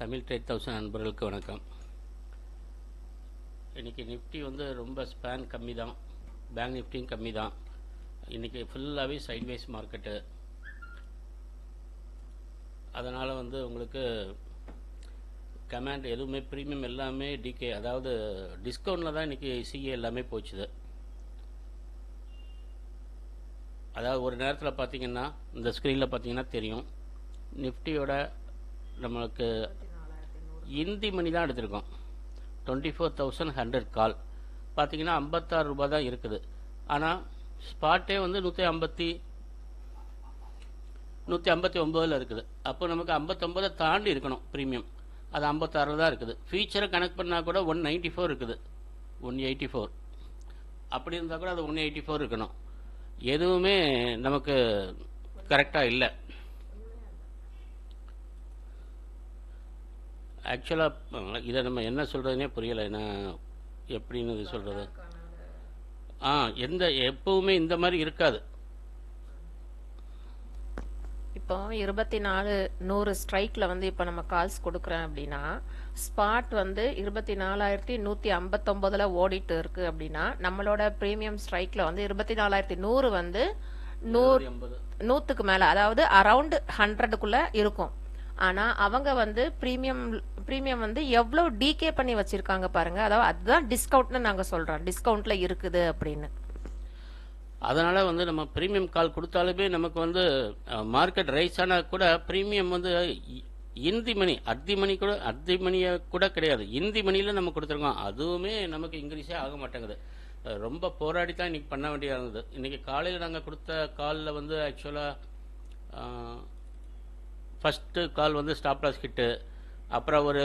Tamil trade thousand நண்பர்களுக்கு வணக்கம். இன்றைக்கி நிஃப்டி வந்து ரொம்ப ஸ்பேன் கம்மி தான், பேங்க் நிஃப்டியும் கம்மி தான். இன்றைக்கி ஃபுல்லாகவே சைட்வேஸ் மார்க்கெட்டு. அதனால் வந்து உங்களுக்கு கமாண்ட் எதுவுமே ப்ரீமியம் எல்லாமே டிகே, அதாவது டிஸ்கவுண்டில் தான் இன்றைக்கி சிஏ எல்லாமே போச்சுது. அதாவது ஒரு நேரத்தில் பார்த்தீங்கன்னா இந்த ஸ்க்ரீனில் பார்த்தீங்கன்னா தெரியும், நிஃப்டியோட நம்மளுக்கு இந்தி மணி தான் எடுத்திருக்கோம். 24,100 கால் பார்த்தீங்கன்னா 56 ரூபா தான் இருக்குது. ஆனால் ஸ்பாட்டே வந்து 159 இருக்குது. அப்போ நமக்கு 59 தாண்டி இருக்கணும் ப்ரீமியம். அது 56 தான் இருக்குது. ஃபியூச்சரை கனெக்ட் பண்ணால் கூட 194 இருக்குது, 184 அப்படி இருந்தால் கூட அது 184 இருக்கணும். எதுவுமே நமக்கு கரெக்டாக இல்லை. ஆக்சுவலாக இதை நம்ம என்ன சொல்கிறதுனே புரியலை. நான் எப்படின்னு இது சொல்கிறது, எப்பவுமே இந்த மாதிரி இருக்காது. இப்போ 24,100 ஸ்ட்ரைக்கில் வந்து இப்போ நம்ம கால்ஸ் கொடுக்குறோம் அப்படின்னா, ஸ்பாட் வந்து 24,159 ஓடிட்டு இருக்கு அப்படின்னா, நம்மளோட ப்ரீமியம் ஸ்ட்ரைக்கில் வந்து 24,100 வந்து 100க்கு மேலே, அதாவது அரவுண்ட் 100க்குள்ளே இருக்கும். ஆனால் அவங்க வந்து ப்ரீமியம் வந்து எவ்வளோ டிகே பண்ணி வச்சுருக்காங்க பாருங்கள். அதாவது அதுதான் டிஸ்கவுண்ட்னு நாங்கள் சொல்கிறோம், டிஸ்கவுண்ட்டில் இருக்குது அப்படின்னு. அதனால் வந்து நம்ம ப்ரீமியம் கால் கொடுத்தாலுமே நமக்கு வந்து மார்க்கெட் ரைஸ் ஆனால் கூட ப்ரீமியம் வந்து இந்தி மணி அர்த்தி மணியை கூட கிடையாது, இந்தி மணியில் நம்ம கொடுத்துருக்கோம். அதுவுமே நமக்கு இன்க்ரீஸே ஆக மாட்டேங்குது. ரொம்ப போராடி தான் இன்றைக்கி பண்ண வேண்டியதாக இருந்தது. இன்றைக்கி காலையில் நாங்கள் கொடுத்த காலில் வந்து ஆக்சுவலாக ஃபஸ்ட்டு கால் வந்து ஸ்டாப் லாஸ் கிட்டு, அப்புறம் ஒரு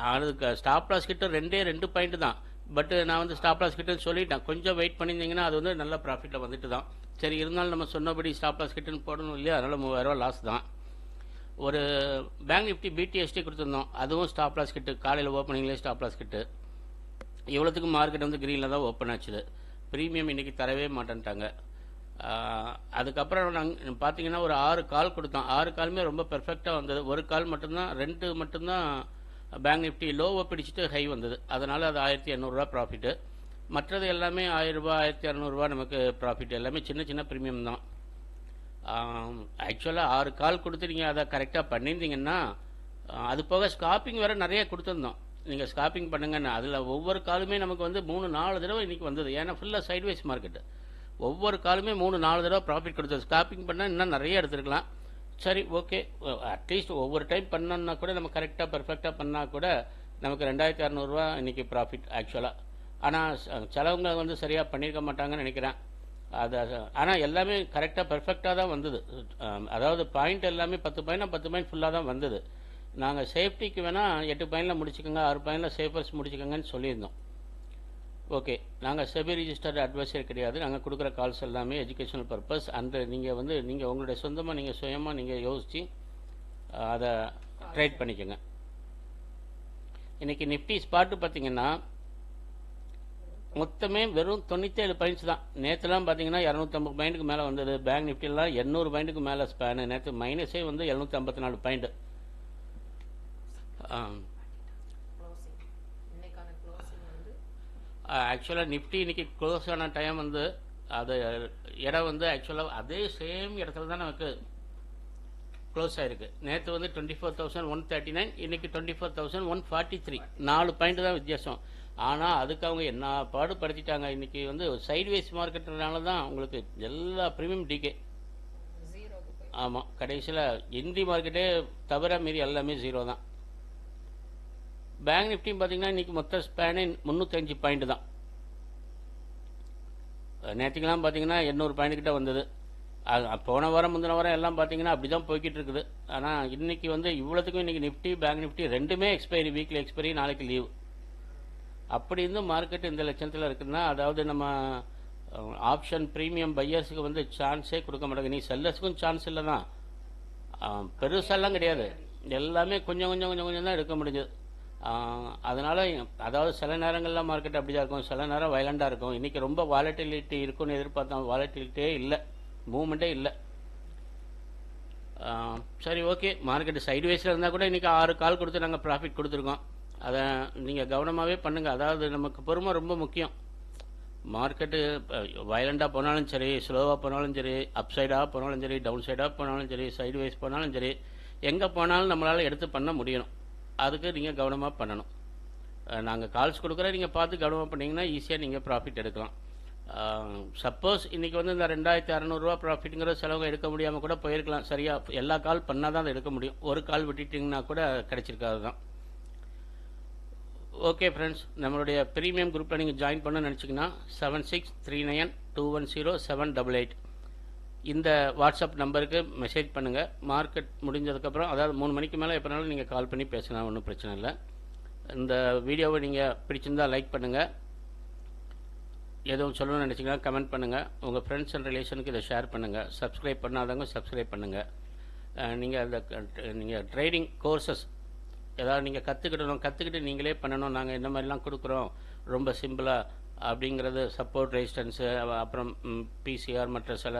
அதுக்கு ஸ்டாப் லாஸ் கிட்ட 2 பாயிண்ட் தான். பட்டு நான் வந்து ஸ்டாப் லாஸ் கிட்டுன்னு சொல்லிட்டேன். கொஞ்சம் வெயிட் பண்ணியிருந்தீங்கன்னா அது வந்து நல்ல ப்ராஃபிட்டில் வந்துட்டு தான். சரி, இருந்தாலும் நம்ம சொன்னபடி ஸ்டாப் லாஸ் கிட்டுன்னு போடணும் இல்லையா, அதனால் 3000 லாஸ் தான். ஒரு பேங்க் நிஃப்டி பிடிஎஸ்டி கொடுத்துருந்தோம், அதுவும் ஸ்டாப் லாஸ் கிட்டு. காலையில் ஓப்பனிங்லேயே ஸ்டாப் லாஸ் கிட்டு. இவ்வளோத்துக்கு மார்க்கெட் வந்து க்ரீனில் தான் ஓப்பன் ஆச்சுது. ப்ரீமியம் இன்றைக்கி தரவே மாட்டேன்ட்டாங்க. அதுக்கப்புறம் நாங்கள் பார்த்தீங்கன்னா ஒரு 6 கால் கொடுத்தோம். 6 காலுமே ரொம்ப பெர்ஃபெக்டாக வந்தது. ஒரு கால் மட்டும்தான், 2 மட்டும்தான் பேங்க் நிஃப்டி லோவை பிடிச்சிட்டு ஹை வந்தது. அதனால் அது 1,800 ப்ராஃபிட்டு. மற்றது எல்லாமே 1000 ரூபா 1,200 நமக்கு ப்ராஃபிட். எல்லாமே சின்ன சின்ன ப்ரீமியம் தான். ஆக்சுவலாக 6 கால் கொடுத்து நீங்கள் அதை கரெக்டாக பண்ணியிருந்தீங்கன்னா, அது போக ஸ்காப்பிங் வேறு நிறைய கொடுத்துருந்தோம். நீங்கள் ஸ்காப்பிங் பண்ணுங்கன்னு. அதில் ஒவ்வொரு காலுமே நமக்கு வந்து 3-4 தடவை இன்றைக்கி வந்தது. ஏன்னா ஃபுல்லாக சைட்வைஸ் மார்க்கெட்டு. ஒவ்வொரு காலுமே 3-4 தடவை ப்ராஃபிட் கொடுத்தது. ஸ்காப்பிங் பண்ணால் இன்னும் நிறைய எடுத்துருக்கலாம். சரி, ஓகே, அட்லீஸ்ட் ஒவ்வொரு டைம் பண்ணோன்னா கூட நம்ம கரெக்டாக பெர்ஃபெக்டாக பண்ணால் கூட நமக்கு 2,600 இன்றைக்கி ப்ராஃபிட் ஆக்சுவலாக. ஆனால் சிலவங்க வந்து சரியாக பண்ணியிருக்க மாட்டாங்கன்னு நினைக்கிறேன். அது ஆனால் எல்லாமே கரெக்டாக பெர்ஃபெக்டாக தான் வந்தது. அதாவது பாயிண்ட் எல்லாமே 10 பாயிண்ட் ஃபுல்லாக தான் வந்தது. நாங்கள் சேஃப்டிக்கு வேணால் 8 பாயிண்டில் முடிச்சுக்கோங்க, 6 பாயிண்டில் சேஃபர்ஸ் முடிச்சுக்கோங்கன்னு சொல்லியிருந்தோம். ஓகே, நாங்கள் செபி ரிஜிஸ்டர்டு அட்வைசர் கிடையாது. நாங்கள் கொடுக்குற கால்ஸ் எல்லாமே எஜுகேஷனல் பர்பஸ். அந்த நீங்கள் உங்களுடைய சொந்தமாக சுயமாக நீங்கள் யோசித்து அதை ட்ரேட் பண்ணிக்கோங்க. இன்றைக்கி நிஃப்டி ஸ்பாட்டு பார்த்தீங்கன்னா மொத்தமே வெறும் 97 பாயிண்ட்ஸ் தான். நேற்றுலாம் பார்த்தீங்கன்னா 250 பாயிண்ட்டுக்கு மேலே வந்தது. பேங்க் நிஃப்டிலாம் 800 பாயிண்ட்டுக்கு மேலே ஸ்பேனு. நேற்று மைனஸே வந்து 754 பாயிண்ட்டு. ஆக்சுவலாக நிஃப்டி இன்றைக்கி க்ளோஸ் ஆன டைம் வந்து அது இடம் வந்து ஆக்சுவலாக அதே சேம் இடத்துல தான் நமக்கு க்ளோஸ் ஆகிருக்கு. நேற்று வந்து 24,139, இன்றைக்கி 24,143. 4 பாயிண்ட் தான் வித்தியாசம். ஆனால் அதுக்கு அவங்க என்ன பாடுபடுத்திட்டாங்க. இன்றைக்கி வந்து சைட்வேஸ் மார்க்கெட்டுனால தான் உங்களுக்கு எல்லா ப்ரீமியம் டிகே. ஆமாம், கடைசியில் இந்தி மார்க்கெட்டே தவிர மீறி எல்லாமே 0 தான். பேங்க் நிஃப்டியும் பார்த்தீங்கன்னா இன்றைக்கி மொத்த ஸ்பேனே 305 பாயிண்ட் தான். நேற்றுக்கெல்லாம் பார்த்தீங்கன்னா 800 பாயிண்ட் கிட்ட வந்தது. போன வாரம் முந்தின வாரம் எல்லாம் பார்த்தீங்கன்னா அப்படி தான் போய்கிட்டு இருக்குது. ஆனால் இன்றைக்கி வந்து இவ்வளோத்துக்கும் இன்றைக்கி நிஃப்டி பேங்க் நிஃப்டி ரெண்டுமே எக்ஸ்பைரி, வீக்லி எக்ஸ்பைரி, நாளைக்கு லீவ். அப்படி இருந்தும் மார்க்கெட் இந்த லட்சத்தில் இருக்குதுன்னா, அதாவது நம்ம ஆப்ஷன் ப்ரீமியம் பையர்ஸுக்கு வந்து சான்ஸே கொடுக்க மாட்டாங்க. நீ செல்லர்ஸுக்கும் சான்ஸ் இல்லை தான், பெருசாலாம் கிடையாது. எல்லாமே கொஞ்சம் தான் எடுக்க முடிஞ்சது. அதனால் அதாவது சில நேரங்களில் மார்க்கெட் அப்படி தான் இருக்கும், சில நேரம் வயலண்டாக இருக்கும். இன்றைக்கி ரொம்ப வாலட்டிலிட்டி இருக்குன்னு எதிர்பார்த்தோம், வாலட்டிலிட்டியே இல்லை, மூவ்மெண்ட்டே இல்லை. சரி, ஓகே. மார்க்கெட்டு சைட்வேஸில் இருந்தால் கூட இன்றைக்கி 6 கால் கொடுத்து நாங்கள் ப்ராஃபிட் கொடுத்துருக்கோம். அதை நீங்கள் கவனமாகவே பண்ணுங்கள். அதாவது நமக்கு பொறுமை ரொம்ப முக்கியம். மார்க்கெட்டு வயலண்டாக போனாலும் சரி, ஸ்லோவாக போனாலும் சரி, அப் சைடாக போனாலும் சரி, டவுன் சைடாக போனாலும் சரி, சைட்வேஸ் போனாலும் சரி, எங்கே போனாலும் நம்மளால் எடுத்து பண்ண முடியணும். அதுக்கு நீங்கள் கவனமாக பண்ணணும். நாங்கள் கால்ஸ் கொடுக்குறோம், நீங்கள் பார்த்து கவனமாக பண்ணிங்கன்னா ஈஸியாக நீங்கள் ப்ராஃபிட் எடுக்கலாம். சப்போஸ் இன்றைக்கி வந்து இந்த 2600 ப்ராஃபிட்டுங்கிற செலவு எடுக்க முடியாமல் கூட போயிருக்கலாம். சரியாக எல்லா கால் பண்ணால் தான் அதை எடுக்க முடியும். ஒரு கால் விட்டுட்டிங்கன்னா கூட கிடைச்சிருக்காது தான். ஓகே ஃப்ரெண்ட்ஸ், நம்மளுடைய ப்ரீமியம் குரூப்பில் நீங்கள் ஜாயின் பண்ண நினச்சிங்கன்னா 7639210788 இந்த வாட்ஸ்அப் நம்பருக்கு மெசேஜ் பண்ணுங்கள். மார்க்கெட் முடிஞ்சதுக்கப்புறம், அதாவது 3 மணிக்கு மேலே எப்போனாலும் நீங்கள் கால் பண்ணி பேசலாம், ஒன்றும் பிரச்சனை இல்லை. இந்த வீடியோவை நீங்கள் பிடிச்சிருந்தால் லைக் பண்ணுங்கள். எதுவும் சொல்லணும்னு நினச்சிங்கன்னா கமெண்ட் பண்ணுங்கள். உங்கள் ஃப்ரெண்ட்ஸ் அண்ட் ரிலேஷனுக்கு இதை ஷேர் பண்ணுங்கள். சப்ஸ்கிரைப் பண்ணாதவங்க சப்ஸ்கிரைப் பண்ணுங்கள். நீங்கள் ட்ரேடிங் கோர்சஸ் ஏதாவது நீங்கள் கற்றுக்கிட்டு நீங்களே பண்ணணும், நாங்கள் இந்த மாதிரிலாம் கொடுக்குறோம் ரொம்ப சிம்பிளாக அப்படிங்கிறது, சப்போர்ட் ரெசிஸ்டன்ஸு, அப்புறம் பிசிஆர் மற்ற சில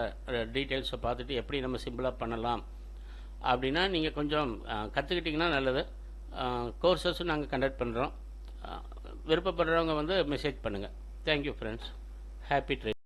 டீட்டெயில்ஸை பார்த்துட்டு எப்படி நம்ம சிம்பிளாக பண்ணலாம் அப்படின்னா நீங்கள் கொஞ்சம் கற்றுக்கிட்டிங்கன்னா நல்லது. கோர்சஸும் நாங்கள் கண்டக்ட் பண்ணுறோம். விருப்பப்படுறவங்க வந்து மெசேஜ் பண்ணுங்கள். Thank you friends. Happy trade.